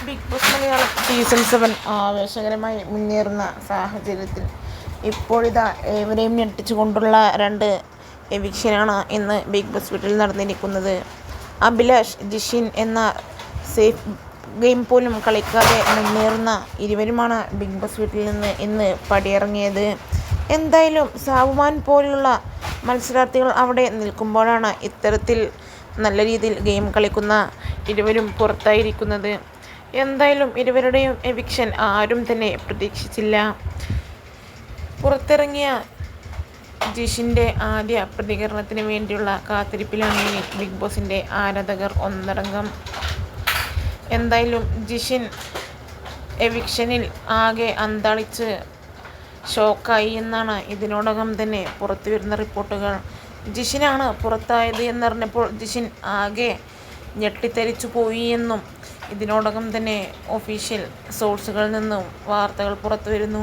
Big boss Malayalam season 7 ആവേശകരമായി മുന്നേറുന്ന സാഹചര്യത്തിൽ ഇപ്പോഴിതാ ഏവരെയും ഞെട്ടിച്ചുകൊണ്ടുള്ള 2 എവിക്ഷനാണ് ഇന്ന് ബിഗ് ബോസ് വീട്ടിൽ നടന്നിരിക്കുന്നത്. അഭിലാഷ്, ജിഷിൻ എന്ന സേഫ് ഗെയിം പോലും കളിക്കാതെ മുന്നേറുന്ന ഇരുവരുമാണ് ബിഗ് ബോസ് വീട്ടിൽ നിന്ന് ഇന്ന് പടിയിറങ്ങിയത്. എന്തായാലും സാബുമാൻ പോലുള്ള മത്സരാർത്ഥികൾ അവിടെ നിൽക്കുമ്പോഴാണ് ഇത്തരത്തിൽ നല്ല രീതിയിൽ ഗെയിം കളിക്കുന്ന ഇരുവരും പുറത്തായിരിക്കുന്നത്. എന്തായാലും ഇരുവരുടെയും എവിക്ഷൻ ആരും തന്നെ പ്രതീക്ഷിച്ചില്ല. പുറത്തിറങ്ങിയ ജിഷിൻ്റെ ആദ്യ പ്രതികരണത്തിന് വേണ്ടിയുള്ള കാത്തിരിപ്പിലാണ് ഇനി ബിഗ് ബോസിൻ്റെ ആരാധകർ ഒന്നടങ്കം. എന്തായാലും ജിഷിൻ എവിക്ഷനിൽ ആകെ അന്താളിച്ച് ഷോക്കായി എന്നാണ് ഇതിനോടകം തന്നെ പുറത്തു വരുന്ന റിപ്പോർട്ടുകൾ. ജിഷിനാണ് പുറത്തായത് എന്നറിഞ്ഞപ്പോൾ ജിഷിൻ ആകെ ഞെട്ടിത്തരിച്ചു പോയി എന്നും ഇതിനോടകം തന്നെ ഒഫീഷ്യൽ സോഴ്സുകളിൽ നിന്നും വാർത്തകൾ പുറത്തു വരുന്നു.